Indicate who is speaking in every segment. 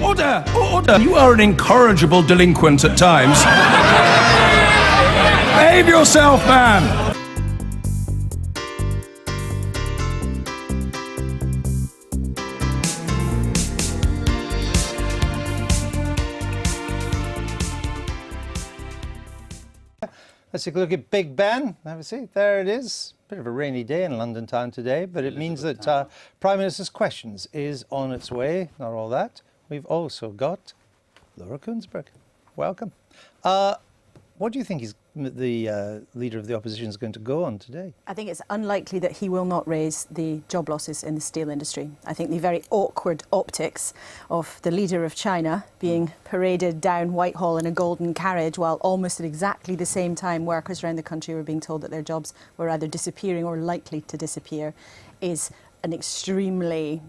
Speaker 1: Order! Order! You are an incorrigible delinquent at times. Behave yourself, man!
Speaker 2: Let's take a look at Big Ben. Have a seat. There it is. Bit of a rainy day in London town today, but it means that Prime Minister's Questions is on its way. Not all that. We've also got Laura Kuenssberg. Welcome. What do you think the Leader of the Opposition is going to go on today?
Speaker 3: I think it's unlikely that he will not raise the job losses in the steel industry. I think the very awkward optics of the leader of China being paraded down Whitehall in a golden carriage while almost at exactly the same time workers around the country were being told that their jobs were either disappearing or likely to disappear is an extremely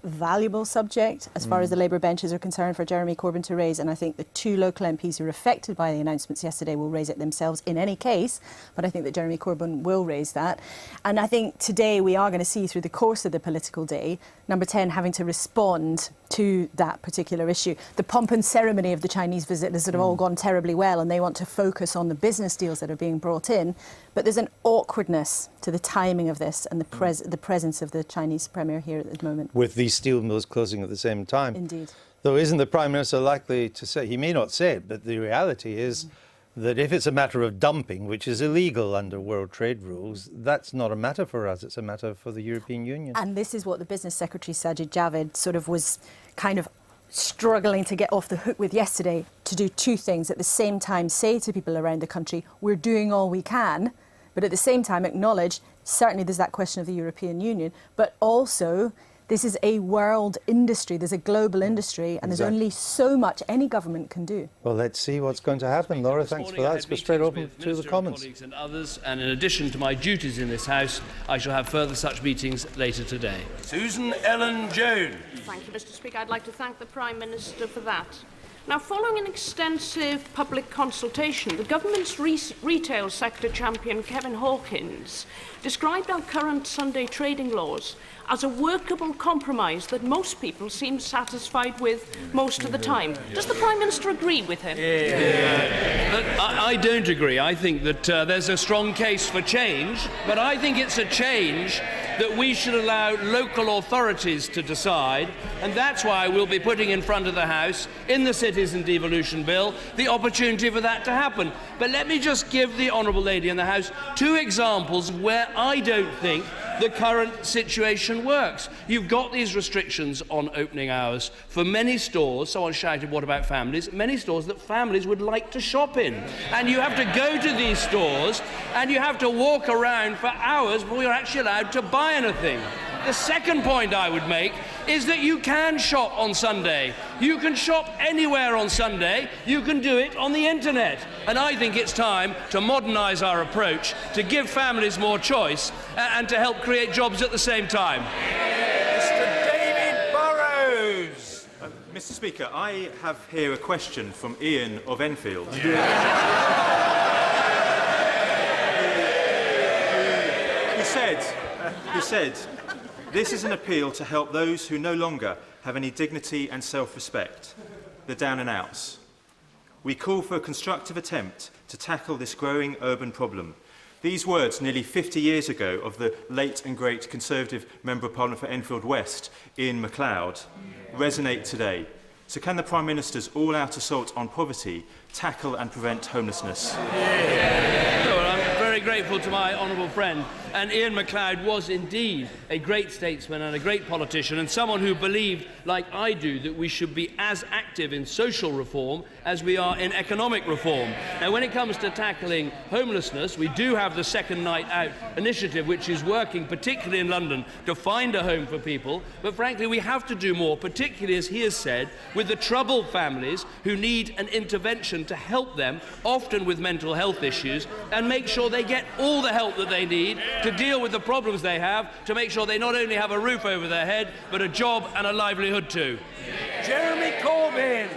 Speaker 3: valuable subject as far as the Labour benches are concerned for Jeremy Corbyn to raise, and I think the two local MPs who were affected by the announcements yesterday will raise it themselves in any case, but I think that Jeremy Corbyn will raise that. And I think today we are going to see through the course of the political day Number 10 having to respond to that particular issue. The pomp and ceremony of the Chinese visit has sort of all gone terribly well, and they want to focus on the business deals that are being brought in, but there's an awkwardness to the timing of this and the presence of the Chinese Premier here at the moment.
Speaker 2: With these steel mills closing at the same time.
Speaker 3: Indeed.
Speaker 2: Though isn't the Prime Minister likely to say, he may not say it, but the reality is that if it's a matter of dumping, which is illegal under world trade rules, that's not a matter for us, it's a matter for the European Union.
Speaker 3: And this is what the Business Secretary Sajid Javid sort of was kind of struggling to get off the hook with yesterday, to do two things. At the same time, say to people around the country, we're doing all we can, but at the same time acknowledge, certainly there's that question of the European Union, but also this is a world industry, there's a global industry, and there's only so much any government can do.
Speaker 2: Well, let's see what's going to happen. Laura, thanks for that. Let's go straight over to the comments.
Speaker 4: And others, and in addition to my duties in this House, I shall have further such meetings later today.
Speaker 1: Susan Ellen Jones.
Speaker 5: Thank you, Mr. Speaker. I'd like to thank the Prime Minister for that. Now, following an extensive public consultation, the government's retail sector champion, Kevin Hawkins, described our current Sunday trading laws as a workable compromise that most people seem satisfied with most of the time. Does the Prime Minister agree with him?
Speaker 4: I don't agree. I think that there's a strong case for change, but I think it's a change that we should allow local authorities to decide, and that's why we'll be putting in front of the House, in the Citizen Devolution Bill, the opportunity for that to happen. But let me just give the Honourable Lady in the House two examples where I don't think the current situation works. You've got these restrictions on opening hours for many stores. Someone shouted, what about families? Many stores that families would like to shop in. And you have to go to these stores and you have to walk around for hours before you're actually allowed to buy anything. The second point I would make is that you can shop on Sunday. You can shop anywhere on Sunday. You can do it on the internet. And I think it's time to modernise our approach, to give families more choice and to help create jobs at the same time.
Speaker 1: Mr. David Burrows.
Speaker 6: Mr. Speaker, I have here a question from Ian of Enfield. He said, this is an appeal to help those who no longer have any dignity and self-respect, the down and outs. We call for a constructive attempt to tackle this growing urban problem. These words, nearly 50 years ago, of the late and great Conservative Member of Parliament for Enfield West, Ian MacLeod, resonate today. So can the Prime Minister's all-out assault on poverty tackle and prevent homelessness?
Speaker 4: Very grateful to my honourable friend, and Ian MacLeod was indeed a great statesman and a great politician, and someone who believed, like I do, that we should be as active in social reform as we are in economic reform. Now, when it comes to tackling homelessness, we do have the Second Night Out initiative, which is working, particularly in London, to find a home for people, but frankly we have to do more, particularly, as he has said, with the troubled families who need an intervention to help them, often with mental health issues, and make sure they get all the help that they need to deal with the problems they have, to make sure they not only have a roof over their head, but a job and a livelihood too.
Speaker 1: Jeremy Corbyn.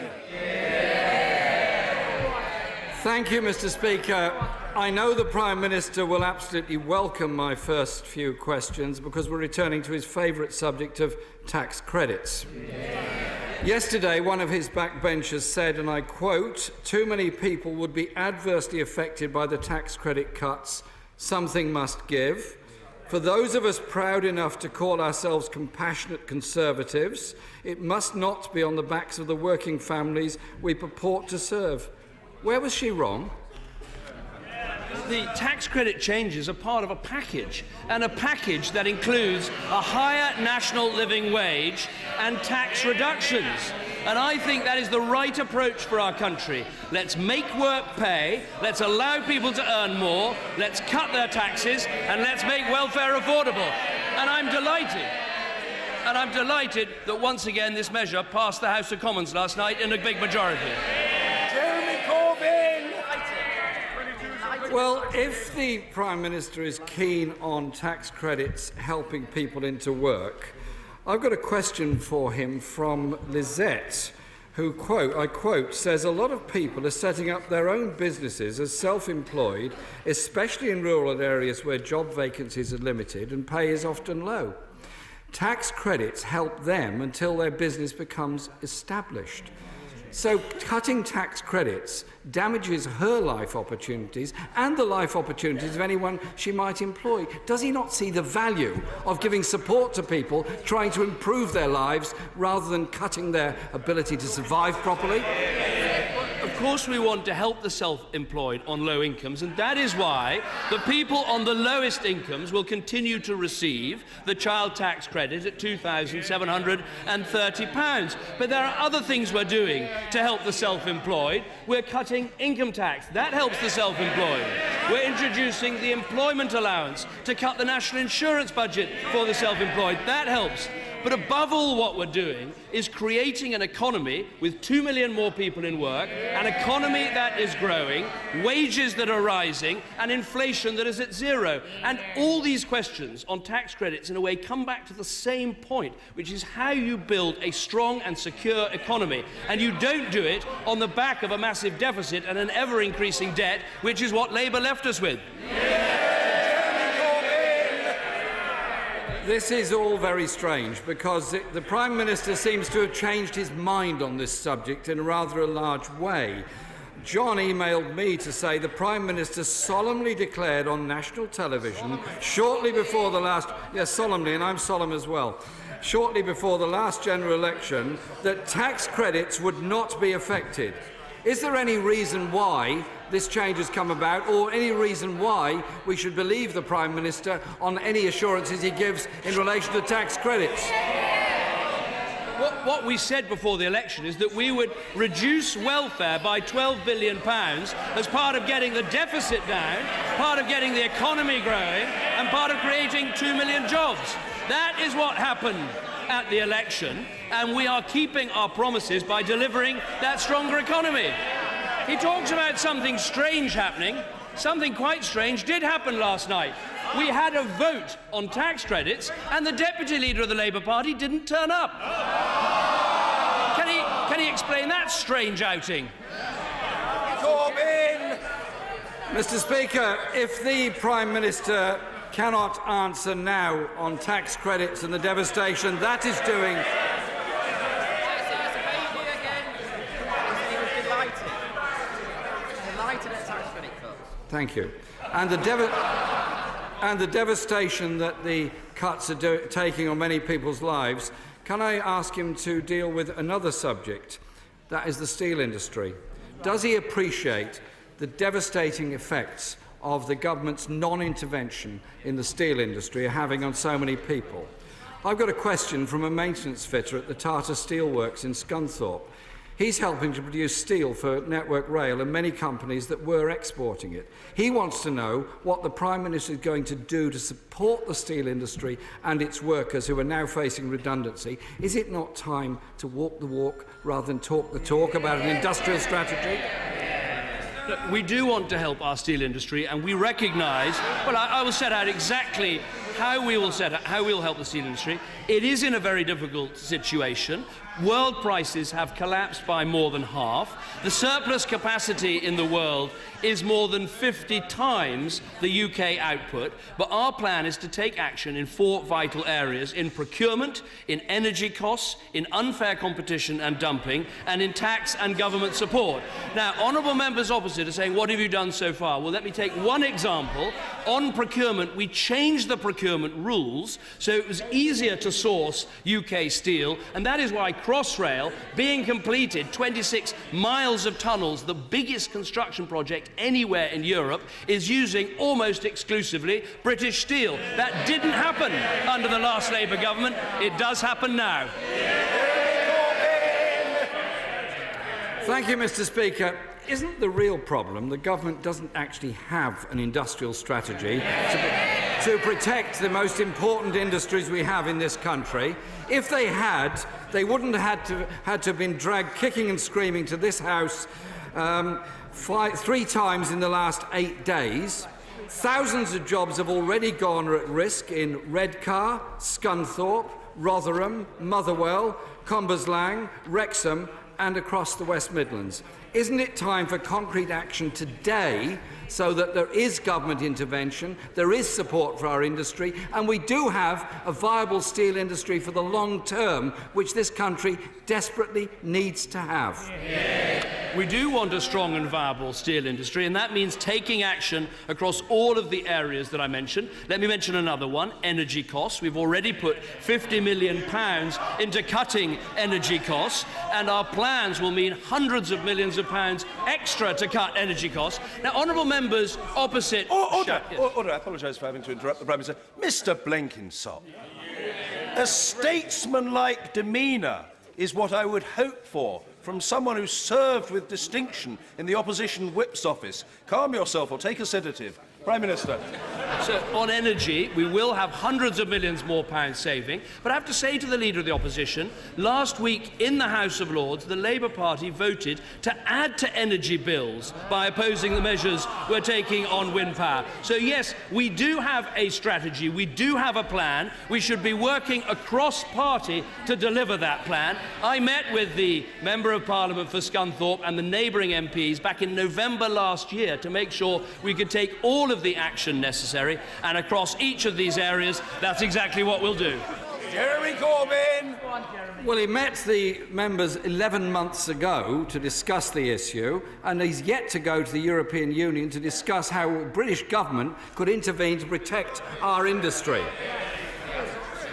Speaker 7: Thank you, Mr. Speaker. I know the Prime Minister will absolutely welcome my first few questions because we're returning to his favourite subject of tax credits. Yesterday, one of his backbenchers said, and I quote, "Too many people would be adversely affected by the tax credit cuts. Something must give. For those of us proud enough to call ourselves compassionate Conservatives, it must not be on the backs of the working families we purport to serve." Where was she wrong?
Speaker 4: The tax credit changes are part of a package, and a package that includes a higher national living wage and tax reductions. And I think that is the right approach for our country. Let's make work pay, let's allow people to earn more, let's cut their taxes, and let's make welfare affordable. And I'm delighted that once again this measure passed the House of Commons last night in a big majority.
Speaker 1: Jeremy Corbyn!
Speaker 7: Well, if the Prime Minister is keen on tax credits helping people into work, I've got a question for him from Lizette, who, I quote, says a lot of people are setting up their own businesses as self-employed, especially in rural areas where job vacancies are limited and pay is often low. Tax credits help them until their business becomes established. So cutting tax credits damages her life opportunities and the life opportunities of anyone she might employ. Does he not see the value of giving support to people trying to improve their lives rather than cutting their ability to survive properly?
Speaker 4: Of course we want to help the self-employed on low incomes, and that is why the people on the lowest incomes will continue to receive the child tax credit at £2,730. But there are other things we're doing to help the self-employed. We're cutting income tax. That helps the self-employed. We're introducing the employment allowance to cut the national insurance budget for the self-employed. That helps. But above all, what we're doing is creating an economy with 2 million more people in work, an economy that is growing, wages that are rising, and inflation that is at zero. And all these questions on tax credits, in a way, come back to the same point, which is how you build a strong and secure economy. And you don't do it on the back of a massive deficit and an ever-increasing debt, which is what Labour left us with.
Speaker 7: This is all very strange because the Prime Minister seems to have changed his mind on this subject in a rather large way. John emailed me to say the Prime Minister solemnly declared on national television shortly before the last... Yes, solemnly, and I'm solemn as well. Shortly before the last general election that tax credits would not be affected. Is there any reason why this change has come about, or any reason why we should believe the Prime Minister on any assurances he gives in relation to tax credits?
Speaker 4: What we said before the election is that we would reduce welfare by £12 billion as part of getting the deficit down, part of getting the economy growing, and part of creating 2 million jobs. That is what happened at the election, and we are keeping our promises by delivering that stronger economy. He talks about something strange happening. Something quite strange did happen last night. We had a vote on tax credits, and the Deputy Leader of the Labour Party didn't turn up. Can he explain that strange outing?
Speaker 1: Corbyn!
Speaker 7: Mr. Speaker, if the Prime Minister cannot answer now on tax credits and the devastation that is doing... Thank you. And the devastation that the cuts are taking on many people's lives, can I ask him to deal with another subject? That is the steel industry. Does he appreciate the devastating effects of the government's non-intervention in the steel industry are having on so many people? I've got a question from a maintenance fitter at the Tata Steelworks in Scunthorpe. He's helping to produce steel for Network Rail and many companies that were exporting it. He wants to know what the Prime Minister is going to do to support the steel industry and its workers who are now facing redundancy. Is it not time to walk the walk rather than talk the talk about an industrial strategy?
Speaker 4: Look, we do want to help our steel industry, and we recognise... Well, I will set out exactly how we will help the steel industry. It is in a very difficult situation. World prices have collapsed by more than half. The surplus capacity in the world is more than 50 times the UK output, but our plan is to take action in 4 vital areas: in procurement, in energy costs, in unfair competition and dumping, and in tax and government support. Now, honourable members opposite are saying, what have you done so far? Well, let me take one example. On procurement, we changed the procurement rules so it was easier to source UK steel, and that is why Crossrail, being completed, 26 miles of tunnels, the biggest construction project anywhere in Europe, is using almost exclusively British steel. That didn't happen under the last Labour government. It does happen now.
Speaker 7: Thank you, Mr. Speaker. Isn't the real problem the government doesn't actually have an industrial strategy to protect the most important industries we have in this country? If they had, they wouldn't have had to have been dragged kicking and screaming to this House 3 times in the last 8 days. Thousands of jobs have already gone at risk in Redcar, Scunthorpe, Rotherham, Motherwell, Cumberslang, Wrexham and across the West Midlands. Isn't it time for concrete action today so that there is government intervention, there is support for our industry, and we do have a viable steel industry for the long term, which this country desperately needs to have?
Speaker 4: We do want a strong and viable steel industry, and that means taking action across all of the areas that I mentioned. Let me mention another one: energy costs. We've already put £50 million into cutting energy costs, and our plans will mean hundreds of millions of pounds extra to cut energy costs. Now, honourable members opposite...
Speaker 1: Order. I apologise for having to interrupt the Prime Minister. Mr Blenkinsop, a statesmanlike demeanour is what I would hope for from someone who served with distinction in the opposition whip's office. Calm yourself or take a sedative. Prime Minister.
Speaker 4: So, on energy, we will have hundreds of millions more pounds saving. But I have to say to the Leader of the Opposition, last week in the House of Lords, the Labour Party voted to add to energy bills by opposing the measures we're taking on wind power. So, yes, we do have a strategy, we do have a plan. We should be working across party to deliver that plan. I met with the Member of Parliament for Scunthorpe and the neighbouring MPs back in November last year to make sure we could take all of the action necessary, and across each of these areas, that's exactly what we'll do.
Speaker 1: Jeremy Corbyn!
Speaker 7: Well, he met the members 11 months ago to discuss the issue, and he's yet to go to the European Union to discuss how the British government could intervene to protect our industry.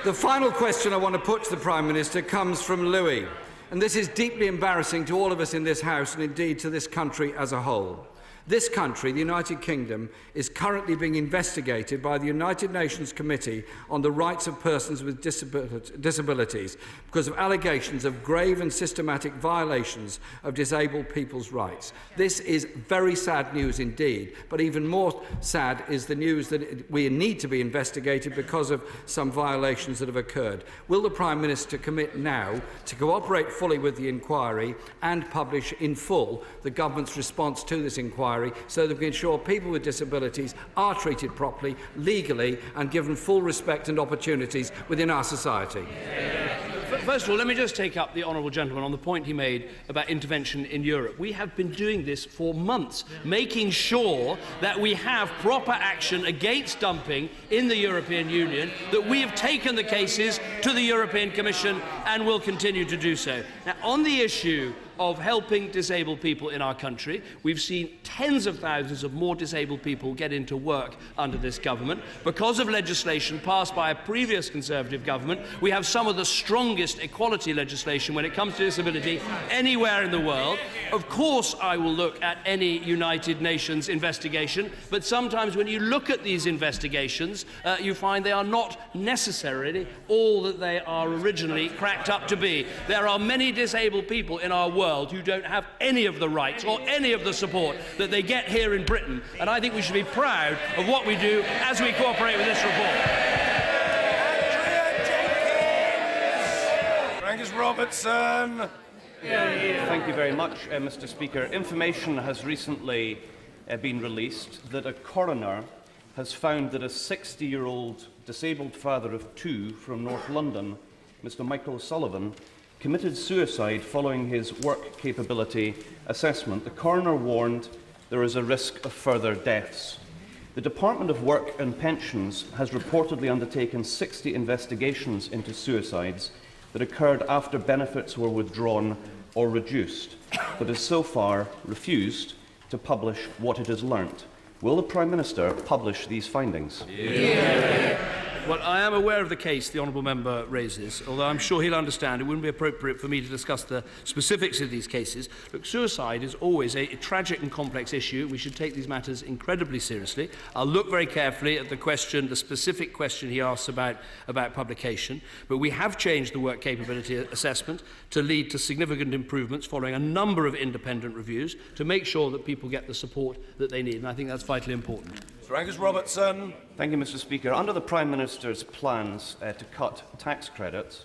Speaker 7: The final question I want to put to the Prime Minister comes from Louis, and this is deeply embarrassing to all of us in this House and indeed to this country as a whole. This country, the United Kingdom, is currently being investigated by the United Nations Committee on the Rights of Persons with Disabilities because of allegations of grave and systematic violations of disabled people's rights. This is very sad news indeed, but even more sad is the news that we need to be investigated because of some violations that have occurred. Will the Prime Minister commit now to cooperate fully with the inquiry and publish in full the government's response to this inquiry, so that we ensure people with disabilities are treated properly, legally, and given full respect and opportunities within our society?
Speaker 4: First of all, let me just take up the honourable gentleman on the point he made about intervention in Europe. We have been doing this for months, making sure that we have proper action against dumping in the European Union, that we have taken the cases to the European Commission and will continue to do so. Now, on the issue of helping disabled people in our country, we've seen tens of thousands of more disabled people get into work under this government. Because of legislation passed by a previous Conservative government, we have some of the strongest equality legislation when it comes to disability anywhere in the world. Of course, I will look at any United Nations investigation, but sometimes when you look at these investigations, you find they are not necessarily all that they are originally cracked up to be. There are many disabled people in our world who don't have any of the rights or any of the support that they get here in Britain, and I think we should be proud of what we do as we cooperate with this report.
Speaker 1: Angus Robertson.
Speaker 8: Thank you very much, Mr. Speaker. Information has recently been released that a coroner has found that a 60-year-old disabled father of 2 from North London, Mr. Michael Sullivan, committed suicide following his work capability assessment, the coroner warned there is a risk of further deaths. The Department of Work and Pensions has reportedly undertaken 60 investigations into suicides that occurred after benefits were withdrawn or reduced, but has so far refused to publish what it has learnt. Will the Prime Minister publish these findings?
Speaker 4: Well, I am aware of the case the honourable member raises, although I'm sure he'll understand it wouldn't be appropriate for me to discuss the specifics of these cases. Look, suicide is always a tragic and complex issue. We should take these matters incredibly seriously. I'll look very carefully at the specific question he asks about publication, but we have changed the work capability assessment to lead to significant improvements following a number of independent reviews to make sure that people get the support that they need, and I think that's vitally important.
Speaker 1: Sir Angus Robertson.
Speaker 8: Thank you, Mr. Speaker. Under the Prime Minister's plans to cut tax credits,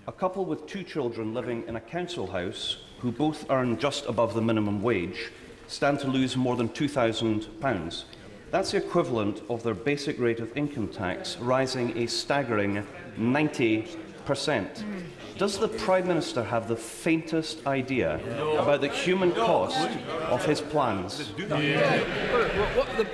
Speaker 8: a couple with 2 children living in a council house who both earn just above the minimum wage stand to lose more than £2,000. That's the equivalent of their basic rate of income tax rising a staggering 90%. Does the Prime Minister have the faintest idea about the human cost of his plans?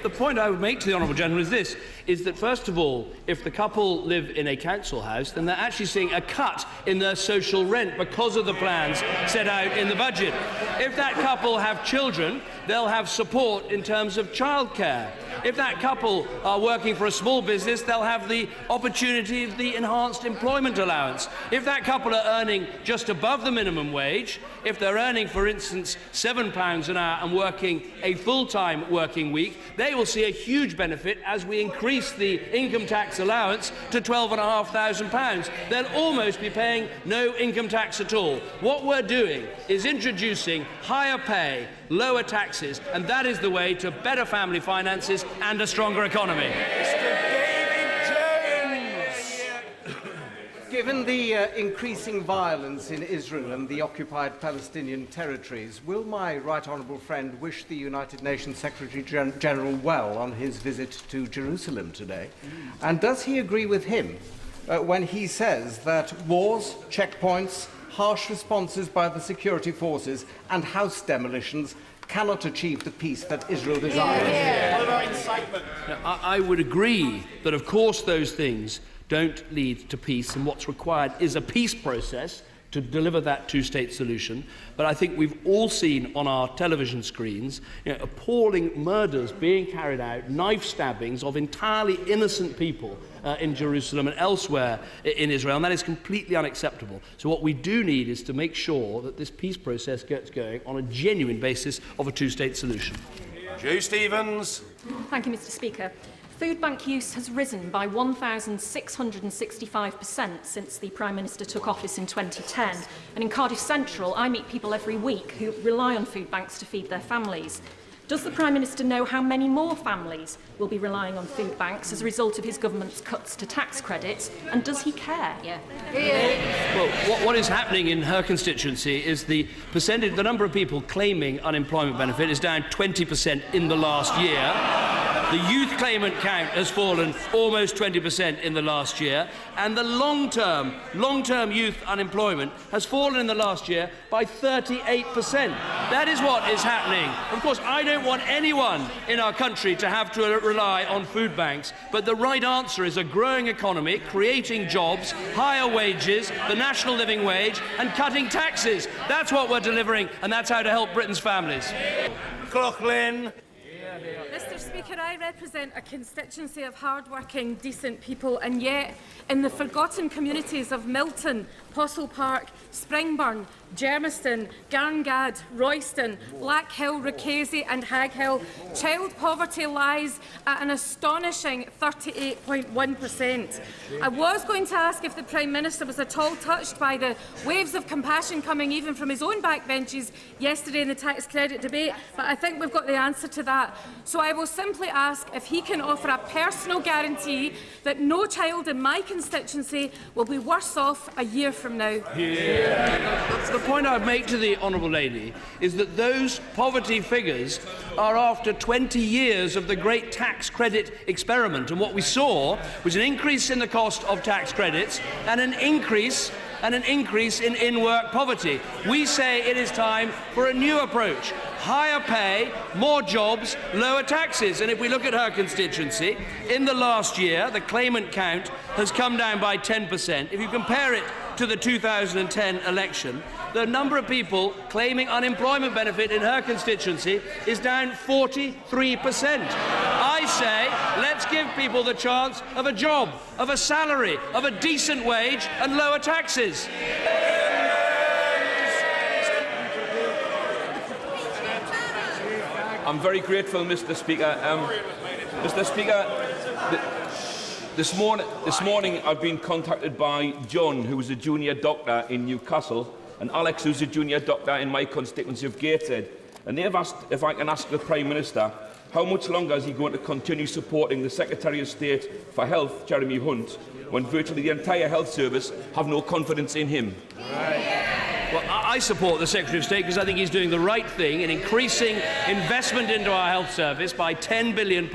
Speaker 4: The point I would make to the honourable gentleman is this, is that first of all, if the couple live in a council house, then they're actually seeing a cut in their social rent because of the plans set out in the budget. If that couple have children, they'll have support in terms of childcare. If that couple are working for a small business, they'll have the opportunity of the enhanced employment allowance. If that couple are earning just above the minimum wage, if they're earning, for instance, £7 an hour and working a full-time working week, they will see a huge benefit as we increase the income tax allowance to £12,500. They'll almost be paying no income tax at all. What we're doing is introducing higher pay, lower taxes, and that is the way to better family finances and a stronger economy.
Speaker 9: Given the increasing violence in Israel and the occupied Palestinian territories, will my right honourable friend wish the United Nations Secretary-General well on his visit to Jerusalem today? And does he agree with him when he says that wars, checkpoints, harsh responses by the security forces and house demolitions cannot achieve the peace that Israel desires?
Speaker 1: What about incitement?
Speaker 4: Now, I would agree that, of course, those things don't lead to peace, and what's required is a peace process to deliver that two-state solution. But I think we've all seen on our television screens appalling murders being carried out, knife stabbings of entirely innocent people in Jerusalem and elsewhere in Israel, and that is completely unacceptable. So what we do need is to make sure that this peace process gets going on a genuine basis of a two-state solution.
Speaker 1: Jo Stevens.
Speaker 10: Thank you, Mr. Speaker. Food bank use has risen by 1,665% since the Prime Minister took office in 2010. And in Cardiff Central, I meet people every week who rely on food banks to feed their families. Does the Prime Minister know how many more families will be relying on food banks as a result of his government's cuts to tax credits? And does he care?
Speaker 4: Well, what is happening in her constituency is the number of people claiming unemployment benefit is down 20% in the last year. The youth claimant count has fallen almost 20% in the last year, and the long-term youth unemployment has fallen in the last year by 38%. That is what is happening. Of course, I don't want anyone in our country to have to rely on food banks, but the right answer is a growing economy, creating jobs, higher wages, the national living wage, and cutting taxes. That's what we're delivering, and that's how to help Britain's families.
Speaker 1: Cloughlin.
Speaker 11: Mr. Speaker, I represent a constituency of hard-working, decent people, and yet in the forgotten communities of Milton, Postle Park, Springburn, Germiston, Garngad, Royston, Blackhill, Rocasey and Haghill, child poverty lies at an astonishing 38.1%. I was going to ask if the Prime Minister was at all touched by the waves of compassion coming even from his own backbenches yesterday in the tax credit debate, but I think we've got the answer to that. So I will simply ask if he can offer a personal guarantee that no child in my constituency will be worse off a year from now.
Speaker 4: The point I would make to the Honourable Lady is that those poverty figures are after 20 years of the great tax credit experiment, and what we saw was an increase in the cost of tax credits and an increase and an increase in in-work poverty. We say it is time for a new approach. Higher pay, more jobs, lower taxes. And if we look at her constituency, in the last year, the claimant count has come down by 10%. If you compare it to the 2010 election, the number of people claiming unemployment benefit in her constituency is down 43%. I say, let's give people the chance of a job, of a salary, of a decent wage and lower taxes.
Speaker 12: I'm very grateful, Mr. Speaker. Mr. Speaker, this morning I've been contacted by John, who is a junior doctor in Newcastle, and Alex, who's a junior doctor in my constituency of Gateshead. And they've asked if I can ask the Prime Minister how much longer is he going to continue supporting the Secretary of State for Health, Jeremy Hunt, when virtually the entire health service have no confidence in him.
Speaker 4: Well, I support the Secretary of State because I think he's doing the right thing in increasing investment into our health service by £10 billion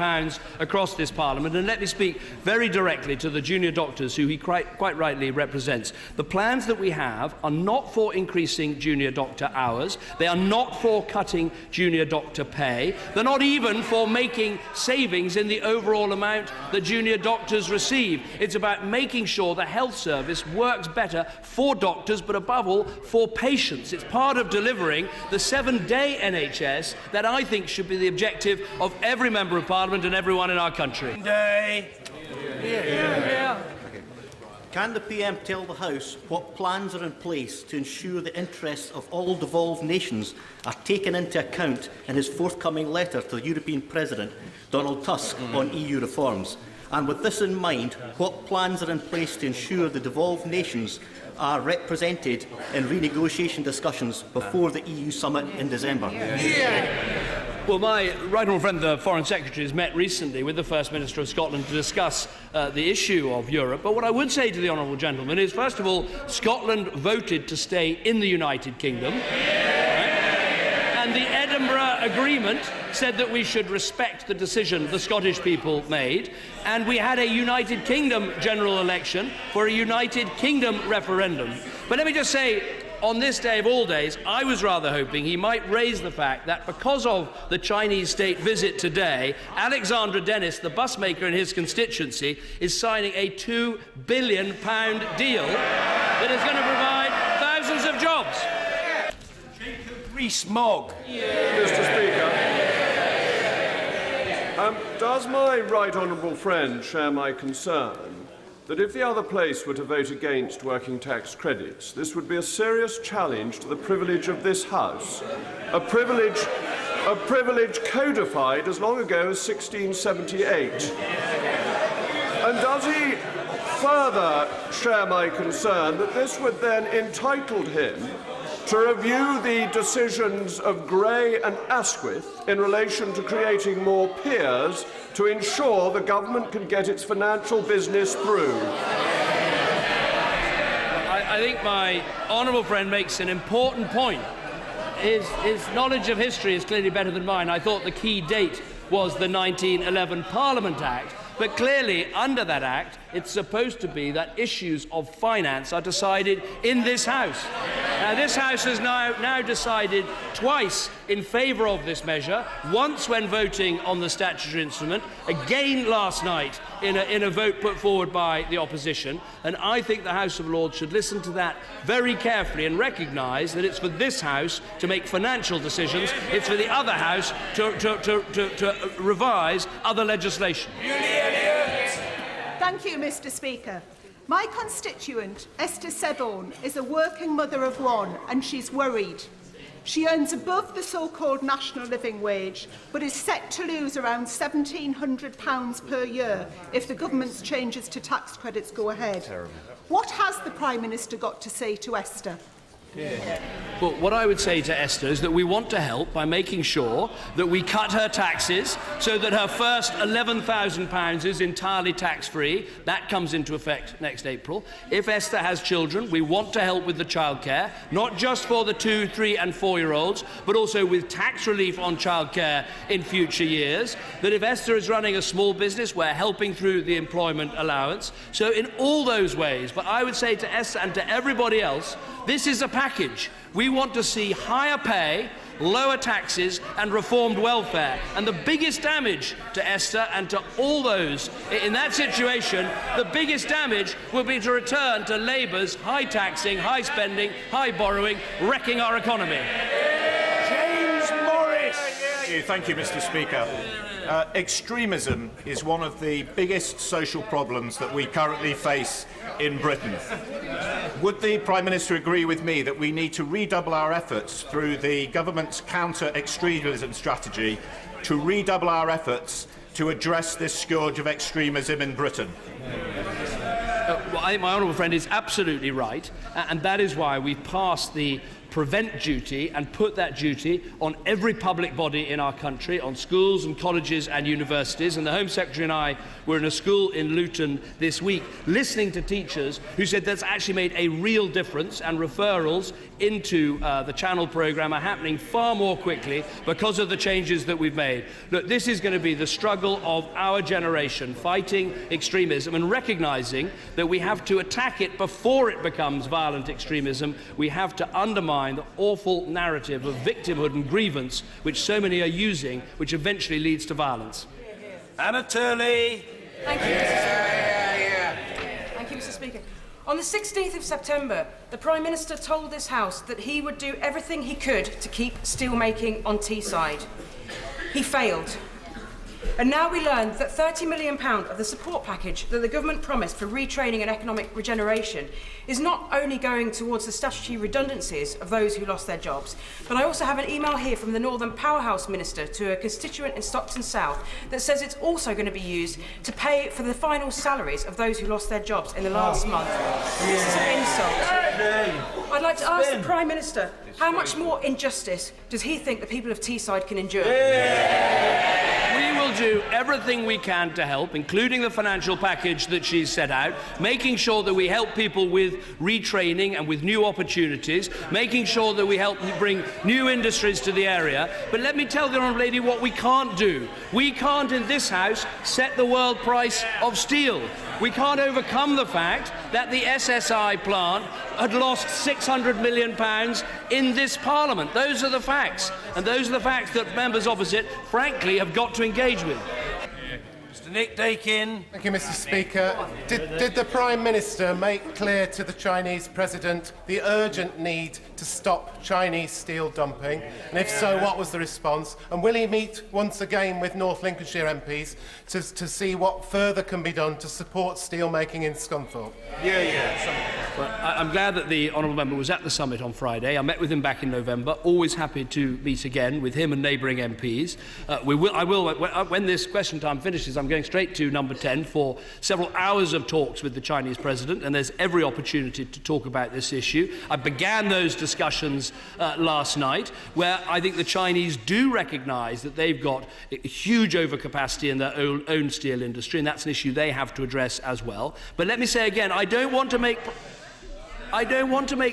Speaker 4: across this Parliament. And let me speak very directly to the junior doctors who he quite rightly represents. The plans that we have are not for increasing junior doctor hours. They are not for cutting junior doctor pay. They're not even for making savings in the overall amount that junior doctors receive. It's about making sure the health service works better for doctors, but above all, for patients. It's part of delivering the 7-day NHS that I think should be the objective of every Member of Parliament and everyone in our country.
Speaker 13: Can the PM tell the House what plans are in place to ensure the interests of all devolved nations are taken into account in his forthcoming letter to the European President, Donald Tusk, on EU reforms? And with this in mind, what plans are in place to ensure the devolved nations are represented in renegotiation discussions before the EU summit in December?
Speaker 4: Well, my right honourable friend, the Foreign Secretary, has met recently with the First Minister of Scotland to discuss the issue of Europe. But what I would say to the honourable gentleman is, first of all, Scotland voted to stay in the United Kingdom. And the Edinburgh Agreement said that we should respect the decision the Scottish people made, and we had a United Kingdom general election for a United Kingdom referendum. But let me just say, on this day of all days, I was rather hoping he might raise the fact that because of the Chinese state visit today, Alexandra Dennis, the bus maker in his constituency, is signing a £2 billion deal that is going to provide thousands of jobs.
Speaker 1: Rees-Mogg.
Speaker 14: Mr. Speaker, does my right honourable friend share my concern that if the other place were to vote against working tax credits, this would be a serious challenge to the privilege of this House, a privilege codified as long ago as 1678? And does he further share my concern that this would then entitle him to review the decisions of Grey and Asquith in relation to creating more peers to ensure the government can get its financial business through?
Speaker 4: I think my honourable friend makes an important point. His knowledge of history is clearly better than mine. I thought the key date was the 1911 Parliament Act. But clearly, under that Act, it's supposed to be that issues of finance are decided in this House. Now, this House has now decided twice in favour of this measure, once when voting on the statutory instrument, again last night in a vote put forward by the opposition. And I think the House of Lords should listen to that very carefully and recognise that it's for this House to make financial decisions, it's for the other House to revise other legislation.
Speaker 15: Thank you, Mr. Speaker. My constituent, Esther Seborn, is a working mother of one, and she's worried. She earns above the so-called national living wage, but is set to lose around £1,700 per year if the government's changes to tax credits go ahead. What has the Prime Minister got to say to Esther?
Speaker 4: Well, what I would say to Esther is that we want to help by making sure that we cut her taxes so that her first £11,000 is entirely tax-free. That comes into effect next April. If Esther has children, we want to help with the childcare, not just for the 2-, 3- and 4-year-olds, but also with tax relief on childcare in future years. That if Esther is running a small business, we're helping through the employment allowance. So in all those ways, but I would say to Esther and to everybody else, this is a package. We want to see higher pay, lower taxes and reformed welfare. And the biggest damage to Esther and to all those in that situation, the biggest damage will be to return to Labour's high taxing, high spending, high borrowing, wrecking our economy.
Speaker 16: James Morris! Thank you, Mr. Speaker. Extremism is one of the biggest social problems that we currently face in Britain. Would the Prime Minister agree with me that we need to redouble our efforts through the government's counter-extremism strategy to redouble our efforts to address this scourge of extremism in Britain?
Speaker 4: Well, I think my honourable friend is absolutely right, and that is why we've passed the prevent duty and put that duty on every public body in our country, on schools and colleges and universities. And the Home Secretary and I were in a school in Luton this week listening to teachers who said that's actually made a real difference, and referrals into the Channel programme are happening far more quickly because of the changes that we've made. Look, this is going to be the struggle of our generation, fighting extremism and recognising that we have to attack it before it becomes violent extremism. We have to undermine the awful narrative of victimhood and grievance which so many are using, which eventually leads to violence.
Speaker 1: Anna Turley.
Speaker 17: Thank you, Thank you, Mr. Speaker. On the 16th of September, the Prime Minister told this House that he would do everything he could to keep steelmaking on Teesside. He failed. And now we learn that £30 million of the support package that the government promised for retraining and economic regeneration is not only going towards the statutory redundancies of those who lost their jobs, but I also have an email here from the Northern Powerhouse Minister to a constituent in Stockton South that says it's also going to be used to pay for the final salaries of those who lost their jobs in the last month. This is an insult. I'd like to ask the Prime Minister, how much more injustice does he think the people of Teesside can endure?
Speaker 4: We will do everything we can to help, including the financial package that she's set out, making sure that we help people with retraining and with new opportunities, making sure that we help bring new industries to the area. But let me tell the Honourable Lady what we can't do. We can't in this House set the world price of steel. We can't overcome the fact that the SSI plant had lost £600 million in this Parliament. Those are the facts. And those are the facts that members opposite, frankly, have got to engage with.
Speaker 1: Mr. Nick Dakin.
Speaker 18: Thank you, Mr. Speaker. Did the Prime Minister make clear to the Chinese President the urgent need to stop Chinese steel dumping? And if so, what was the response? And will he meet once again with North Lincolnshire MPs to see what further can be done to support steelmaking in Scunthorpe?
Speaker 4: Well, I'm glad that the honourable member was at the summit on Friday. I met with him back in November. Always happy to meet again with him and neighbouring MPs. When this question time finishes, I'm going straight to number 10 for several hours of talks with the Chinese President, and there's every opportunity to talk about this issue. I began those discussions last night, where I think the Chinese do recognise that they've got a huge overcapacity in their own steel industry, and that's an issue they have to address as well. But let me say again, I don't want to make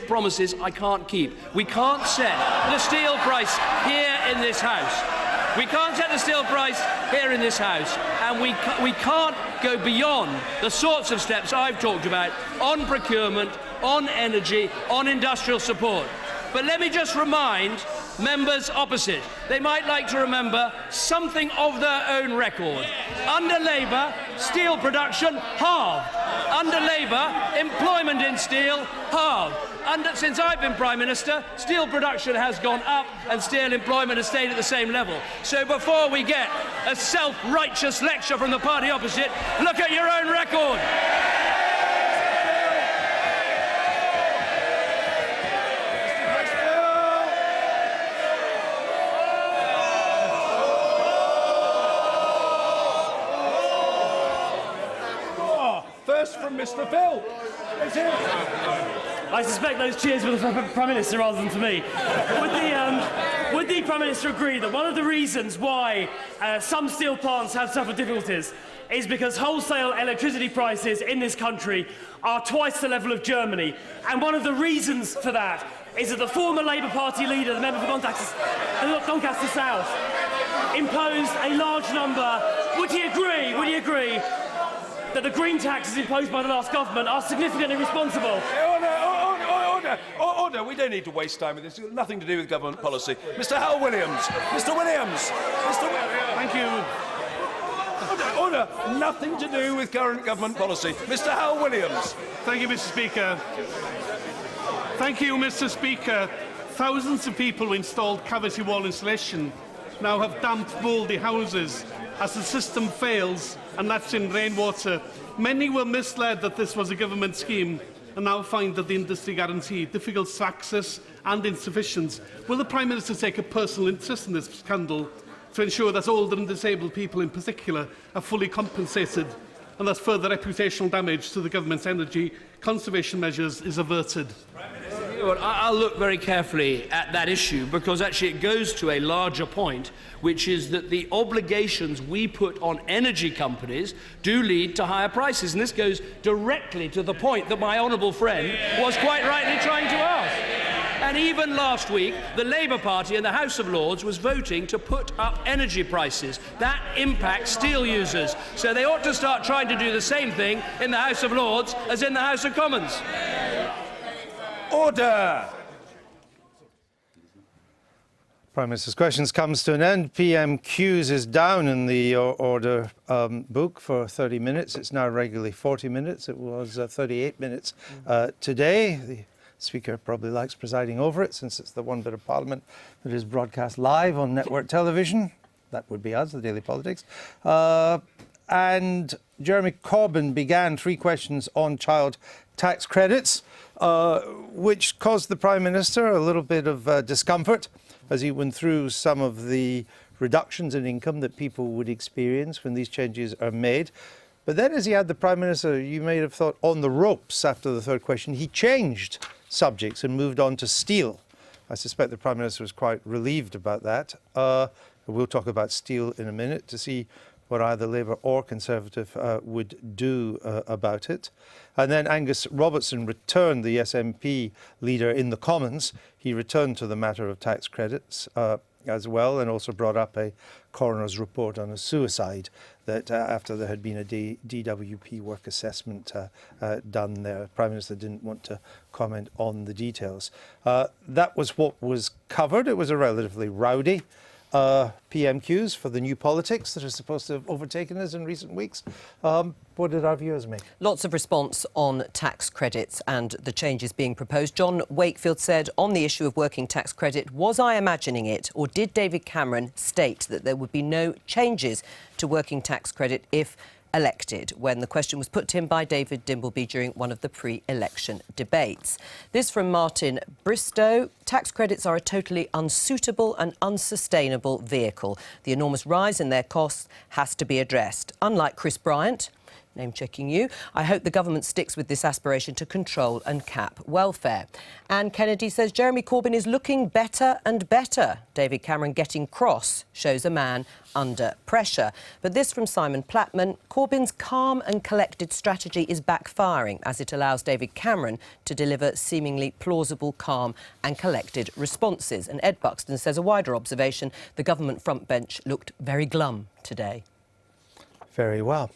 Speaker 4: promises I can't keep. We can't set the steel price here in this House. We can't set the steel price here in this House, and we can't go beyond the sorts of steps I've talked about on procurement, on energy, on industrial support. But let me just remind members opposite, they might like to remember something of their own record. Under Labour, steel production halved. Under Labour, employment in steel halved. Since I've been Prime Minister, steel production has gone up and steel employment has stayed at the same level. So before we get a self-righteous lecture from the party opposite, look at your own record.
Speaker 1: First from Mr. Phil.
Speaker 19: I suspect those cheers were for the Prime Minister rather than for me. Would the Prime Minister agree that one of the reasons why some steel plants have suffered difficulties is because wholesale electricity prices in this country are twice the level of Germany? And one of the reasons for that is that the former Labour Party leader, the member for Doncaster South, imposed a large number. Would he agree that the green taxes imposed by the last government are significantly responsible?
Speaker 1: Order. We don't need to waste time with this. It's got nothing to do with government policy. Mr. Hal Williams. Mr. Williams.
Speaker 19: Thank you.
Speaker 1: Order. Nothing to do with current government policy. Mr. Hal Williams.
Speaker 19: Thank you, Mr. Speaker. Thank you, Mr. Speaker. Thousands of people who installed cavity wall insulation now have damp, mouldy houses as the system fails and lets in rainwater. Many were misled that this was a government scheme and now find that the industry guarantee difficult to access and insufficient. Will the Prime Minister take a personal interest in this scandal to ensure that older and disabled people in particular are fully compensated and that further reputational damage to the government's energy conservation measures is averted?
Speaker 4: I'll look very carefully at that issue, because actually it goes to a larger point, which is that the obligations we put on energy companies do lead to higher prices. And this goes directly to the point that my honourable friend was quite rightly trying to ask. And even last week, the Labour Party in the House of Lords was voting to put up energy prices. That impacts steel users. So they ought to start trying to do the same thing in the House of Lords as in the House of Commons.
Speaker 1: Order!
Speaker 2: Prime Minister's questions comes to an end. PMQs is down in the order book for 30 minutes. It's now regularly 40 minutes. It was 38 minutes today. The Speaker probably likes presiding over it, since it's the one bit of Parliament that is broadcast live on network television. That would be us, the Daily Politics. And Jeremy Corbyn began 3 questions on child tax credits, which caused the Prime Minister a little bit of discomfort as he went through some of the reductions in income that people would experience when these changes are made. But then, as he had the Prime Minister, you may have thought, on the ropes after the 3rd question, he changed subjects and moved on to steel. I suspect the Prime Minister was quite relieved about that. We'll talk about steel in a minute to see what either Labour or Conservative would do about it. And then Angus Robertson returned, the SNP leader in the Commons. He returned to the matter of tax credits as well, and also brought up a coroner's report on a suicide that after there had been a DWP work assessment done there. The Prime Minister didn't want to comment on the details. That was what was covered. It was a relatively rowdy PMQs for the new politics that are supposed to have overtaken us in recent weeks. What did our viewers make?
Speaker 20: Lots of response on tax credits and the changes being proposed. John Wakefield said on the issue of working tax credit, was I imagining it, or did David Cameron state that there would be no changes to working tax credit if elected, when the question was put to him by David Dimbleby during one of the pre-election debates. This from Martin Bristow. Tax credits are a totally unsuitable and unsustainable vehicle. The enormous rise in their costs has to be addressed. Unlike Chris Bryant, name-checking you, I hope the government sticks with this aspiration to control and cap welfare. Anne Kennedy says Jeremy Corbyn is looking better and better. David Cameron getting cross shows a man under pressure. But this from Simon Plattman, Corbyn's calm and collected strategy is backfiring as it allows David Cameron to deliver seemingly plausible, calm and collected responses. And Ed Buxton says a wider observation, the government front bench looked very glum today.
Speaker 2: Very well.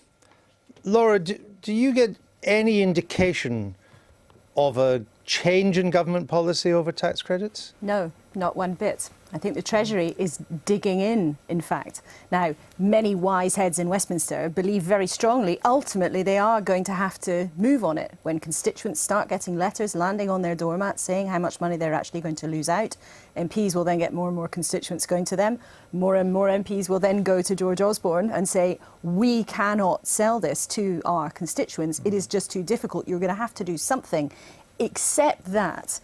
Speaker 2: Laura, do you get any indication of a change in government policy over tax credits?
Speaker 3: No, not one bit. I think the Treasury is digging in fact. Now, many wise heads in Westminster believe very strongly, ultimately, they are going to have to move on it. When constituents start getting letters landing on their doormats saying how much money they're actually going to lose out, MPs will then get more and more constituents going to them. More and more MPs will then go to George Osborne and say, we cannot sell this to our constituents. It is just too difficult. You're going to have to do something. Except that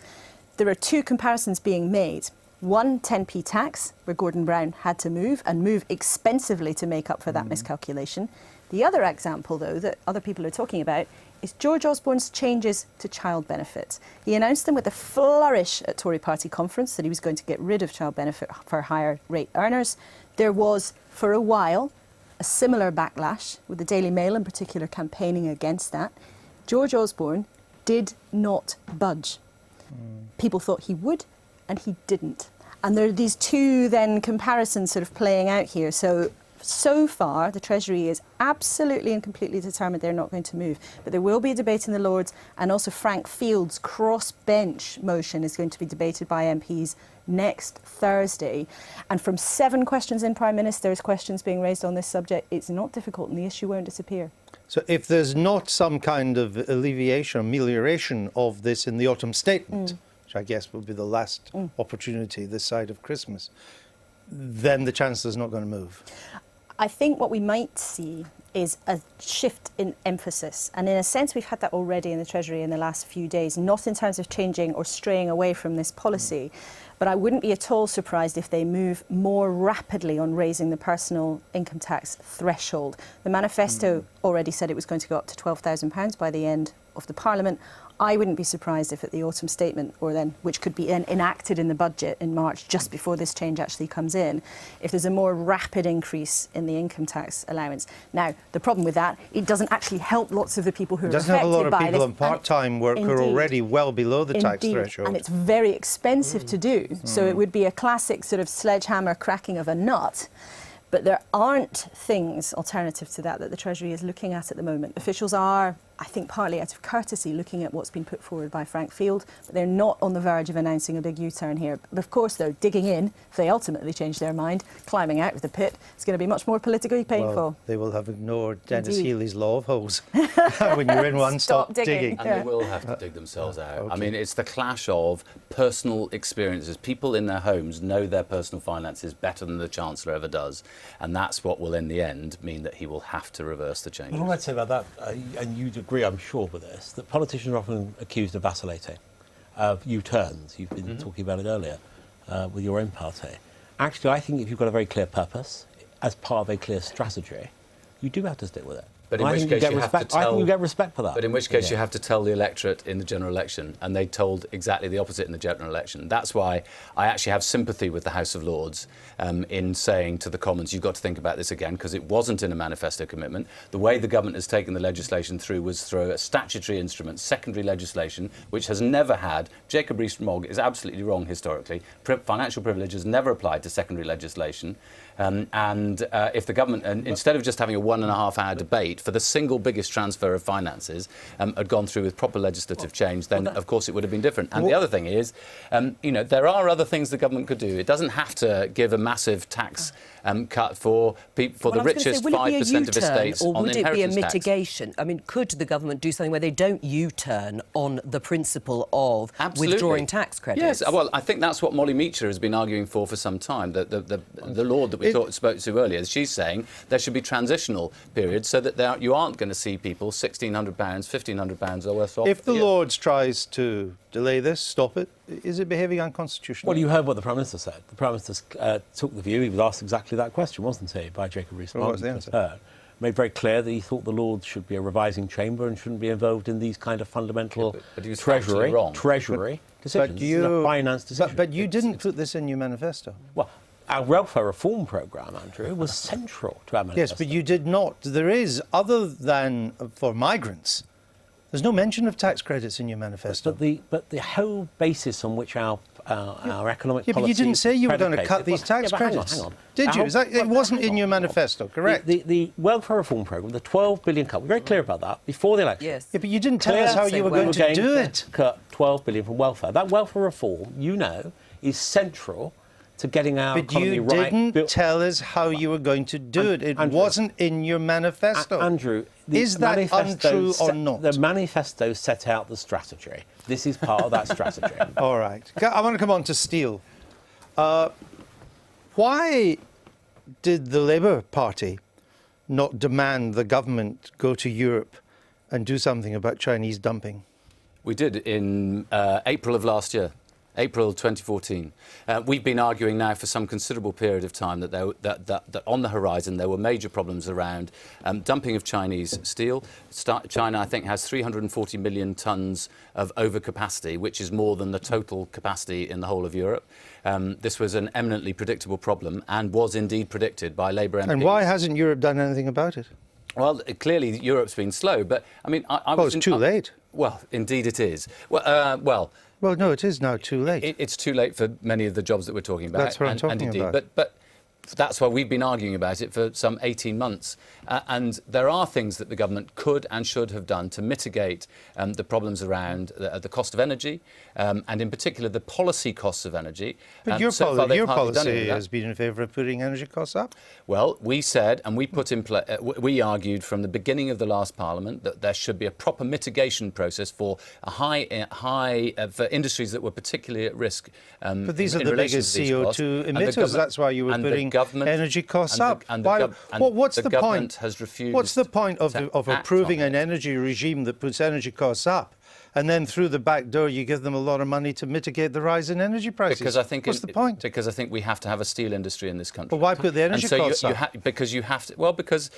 Speaker 3: there are 2 comparisons being made. One, 10p tax, where Gordon Brown had to move, and move expensively to make up for that miscalculation. The other example, though, that other people are talking about is George Osborne's changes to child benefits. He announced them with a flourish at Tory party conference that he was going to get rid of child benefit for higher rate earners. There was, for a while, a similar backlash, with the Daily Mail in particular campaigning against that. George Osborne did not budge. People thought he would, and he didn't. And there are these two then comparisons sort of playing out here. So far, the Treasury is absolutely and completely determined they're not going to move. But there will be a debate in the Lords, and also Frank Field's cross-bench motion is going to be debated by MPs next Thursday. And from 7 questions in Prime Minister's questions being raised on this subject, it's not difficult and the issue won't disappear.
Speaker 2: So if there's not some kind of amelioration of this in the autumn statement, which I guess will be the last opportunity this side of Christmas, then the Chancellor's not going to move.
Speaker 3: I think what we might see is a shift in emphasis. And in a sense, we've had that already in the Treasury in the last few days, not in terms of changing or straying away from this policy. But I wouldn't be at all surprised if they move more rapidly on raising the personal income tax threshold. The manifesto already said it was going to go up to £12,000 by the end of the Parliament. I wouldn't be surprised if at the autumn statement, or then which could be enacted in the budget in March, just before this change actually comes in, if there's a more rapid increase in the income tax allowance. Now, the problem with that, it doesn't actually help lots of the people who are affected by this.
Speaker 2: It doesn't have a lot of people on part-time work who are already well below the tax threshold.
Speaker 3: And it's very expensive to do. So it would be a classic sort of sledgehammer cracking of a nut. But there aren't things alternative to that the Treasury is looking at the moment. Officials are, I think, partly out of courtesy, looking at what's been put forward by Frank Field, but they're not on the verge of announcing a big U-turn here. But of course, they're digging in. If they ultimately change their mind, climbing out of the pit, it's going to be much more politically painful.
Speaker 2: Well, they will have ignored Dennis Healy's law of holes. When you're in one, stop digging.
Speaker 21: And they will have to dig themselves out. Okay. I mean, it's the clash of personal experiences. People in their homes know their personal finances better than the Chancellor ever does. And that's what will, in the end, mean that he will have to reverse the changes.
Speaker 22: Well, all I'd say about that, and you'd agree, I'm sure, with this, that politicians are often accused of vacillating, of U-turns. You've been talking about it earlier with your own party. Actually, I think if you've got a very clear purpose, as part of a clear strategy, you do have to stick with it.
Speaker 21: But in which case you have to tell...
Speaker 22: I think you get respect for that.
Speaker 21: But in which case you have to tell the electorate in the general election, and they told exactly the opposite in the general election. That's why I actually have sympathy with the House of Lords in saying to the Commons, you've got to think about this again, because it wasn't in a manifesto commitment. The way the government has taken the legislation through was through a statutory instrument, secondary legislation, which has never had... Jacob Rees-Mogg is absolutely wrong historically. Financial privilege has never applied to secondary legislation. If the government, instead of just having a 1.5-hour debate for the single biggest transfer of finances, had gone through with proper legislative change, then of course it would have been different. And the other thing is, there are other things the government could do. It doesn't have to give a massive tax cut for the richest 5% of estates on inheritance tax.
Speaker 20: Or would it be a mitigation? I mean, could the government do something where they don't U-turn on the principle of withdrawing tax credits?
Speaker 21: Yes, well, I think that's what Molly Meacher has been arguing for some time. The Lord that we spoke to earlier, she's saying there should be transitional periods so that you aren't going to see people £1,600, £1,500 or worse off.
Speaker 2: If the Lords tries to delay this, stop it, is it behaving unconstitutionally?
Speaker 22: Well, you heard what the Prime Minister said. The Prime Minister took the view, he was asked exactly that question, wasn't he, by Jacob Rees-Mogg.
Speaker 2: What was the answer?
Speaker 22: Made very clear that he thought the Lords should be a revising chamber and shouldn't be involved in these kind of fundamental treasury decisions, finance decisions.
Speaker 2: But you didn't put this in your manifesto.
Speaker 22: Well, our welfare reform programme, Andrew, was central to our manifesto.
Speaker 2: Yes, but you did not. There is, other than for migrants, there's no mention of tax credits in your manifesto.
Speaker 22: But the whole basis on which our economic policy...
Speaker 2: but you didn't say you were going to cut these tax credits.
Speaker 22: Hang on.
Speaker 2: Did you? It wasn't in your manifesto, correct?
Speaker 22: The welfare reform programme, the 12 billion cut, we're very clear about that before the election.
Speaker 20: Yes.
Speaker 2: Yeah, but you didn't tell us how you were going to do it.
Speaker 22: Cut 12 billion from welfare. That welfare reform, is central to getting our economy right.
Speaker 2: But you didn't tell us how you were going to do it. It wasn't in your manifesto.
Speaker 22: Andrew,
Speaker 2: is that untrue or not?
Speaker 22: The manifesto set out the strategy. This is part of that strategy.
Speaker 2: All right. I want to come on to steel. Why did the Labour Party not demand the government go to Europe and do something about Chinese dumping?
Speaker 21: We did in April of last year. April 2014. We've been arguing now for some considerable period of time that on the horizon there were major problems around dumping of Chinese steel. China, I think, has 340 million tonnes of overcapacity, which is more than the total capacity in the whole of Europe. This was an eminently predictable problem and was indeed predicted by Labour MPs.
Speaker 2: And why hasn't Europe done anything about it?
Speaker 21: Well, clearly Europe's been slow, but I mean,
Speaker 2: it's too late.
Speaker 21: Well, indeed it is. Well,
Speaker 2: no, it is now too late.
Speaker 21: It's too late for many of the jobs that we're talking about.
Speaker 2: That's what I'm talking about.
Speaker 21: But that's why we've been arguing about it for some 18 months. And there are things that the government could and should have done to mitigate the problems around the cost of energy, and in particular the policy costs of energy.
Speaker 2: But your policy has been in favour of putting energy costs up?
Speaker 21: Well, we said, and we argued from the beginning of the last Parliament that there should be a proper mitigation process for for industries that were particularly at risk.
Speaker 2: But these are the biggest CO2 emitters. That's why you were putting energy costs up. What's the point?
Speaker 21: Has refused.
Speaker 2: What's the point of approving an energy regime that puts energy costs up, and then through the back door you give them a lot of money to mitigate the rise in energy prices?
Speaker 21: Because I think
Speaker 2: what's the point?
Speaker 21: Because I think we have to have a steel industry in this country.
Speaker 2: But why put the energy costs up?
Speaker 21: Because you have to. Well, because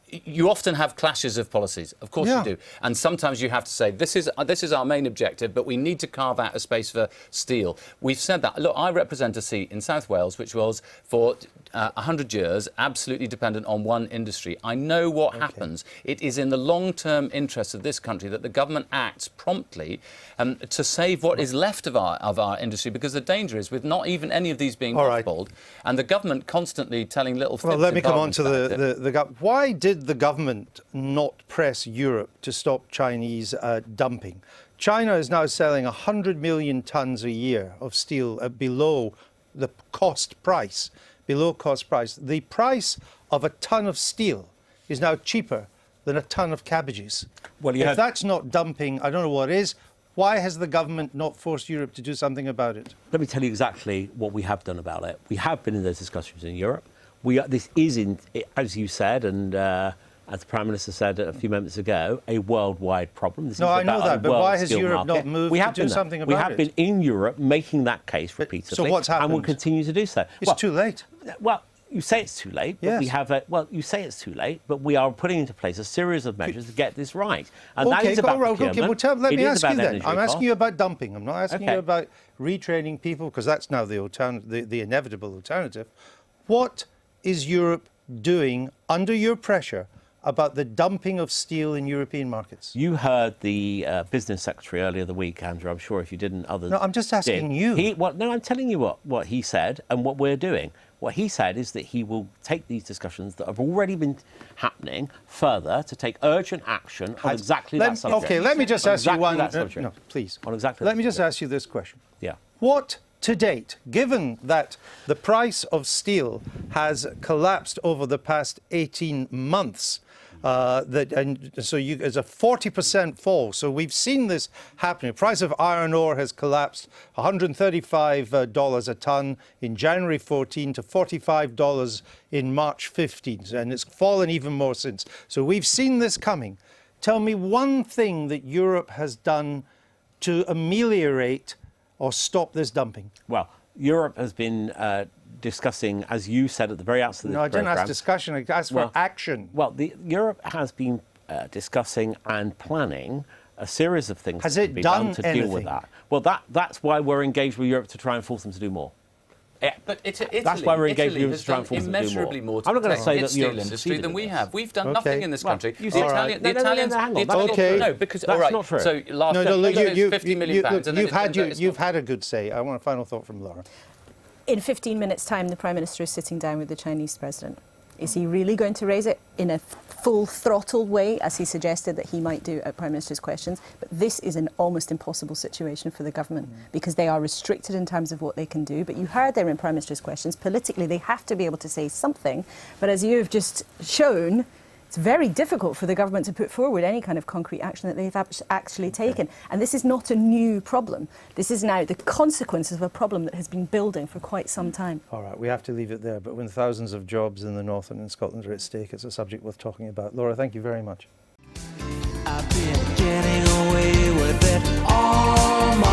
Speaker 21: you often have clashes of policies. Of course you do. And sometimes you have to say, this is our main objective, but we need to carve out a space for steel. We've said that. Look, I represent a seat in South Wales, which was for 100 years absolutely dependent on one industry. I know what happens. It is in the long-term interest of this country that the government acts promptly to save what is left of our industry, because the danger is with not even any of these being mothballed, and the government constantly telling little fibs.
Speaker 2: Well, let me come on to the why did the government not press Europe to stop Chinese dumping? China is now selling 100 million tonnes a year of steel below the cost price. Below cost price. The price of a tonne of steel is now cheaper than a tonne of cabbages. Well, if that's not dumping, I don't know what is. Why has the government not forced Europe to do something about it?
Speaker 22: Let me tell you exactly what we have done about it. We have been in those discussions in Europe. This is, as you said, and as the Prime Minister said a few moments ago, a worldwide problem. This is
Speaker 2: I know
Speaker 22: about
Speaker 2: that, but why has Europe not moved to do something about it?
Speaker 22: We have been in Europe making that case repeatedly.
Speaker 2: So what's happened?
Speaker 22: And we'll continue to do so.
Speaker 2: It's too late.
Speaker 22: Well, you say it's too late, but you say it's too late, but we are putting into place a series of measures to get this right. And that is about procurement.
Speaker 2: Let me ask you then. I'm asking you about dumping. I'm not asking you about retraining people, because that's now the inevitable alternative. What is Europe doing under your pressure about the dumping of steel in European markets?
Speaker 22: You heard the business secretary earlier the week, Andrew. I'm sure if you didn't, others
Speaker 2: No, I'm just asking you.
Speaker 22: No, I'm telling you what he said and what we're doing. What he said is that he will take these discussions that have already been happening further to take urgent action on exactly that subject.
Speaker 2: OK, let me just ask you one...
Speaker 22: No,
Speaker 2: please.
Speaker 22: On exactly
Speaker 2: let me just ask you this question.
Speaker 22: Yeah.
Speaker 2: What, to date, given that the price of steel has collapsed over the past 18 months, it's a 40% fall. So we've seen this happening. The price of iron ore has collapsed $135 a tonne in January 14 to $45 in March 15, and it's fallen even more since. So we've seen this coming. Tell me one thing that Europe has done to ameliorate or stop this dumping.
Speaker 22: Well, Europe has been discussing, as you said at the very outset of this programme...
Speaker 2: No, I didn't ask discussion, I asked for action.
Speaker 22: Well, Europe has been discussing and planning a series of things that can be done to deal with that. Well, that's why we're engaged with Europe to try and force them to do more.
Speaker 21: Yeah, but Italy,
Speaker 22: that's why we're engaged with Europe to try and force them to do more.
Speaker 21: Immeasurably more to
Speaker 22: I'm not going to say
Speaker 21: protect
Speaker 22: that
Speaker 21: its steel industry than we have. We've done nothing in this country.
Speaker 22: The Italians...
Speaker 21: No, because...
Speaker 22: That's not true.
Speaker 21: So last year, £50 million.
Speaker 2: You've had a good say. I want a final thought from Laura.
Speaker 3: In 15 minutes' time, the Prime Minister is sitting down with the Chinese President. Is he really going to raise it in a full-throttled way, as he suggested that he might do at Prime Minister's questions? But this is an almost impossible situation for the government because they are restricted in terms of what they can do. But you heard there in Prime Minister's questions, politically they have to be able to say something. But as you have just shown, it's very difficult for the government to put forward any kind of concrete action that they've actually taken. And this is not a new problem. This is now the consequences of a problem that has been building for quite some time.
Speaker 2: All right, we have to leave it there. But when thousands of jobs in the north and in Scotland are at stake, it's a subject worth talking about. Laura, thank you very much.
Speaker 5: I've been getting away with it all my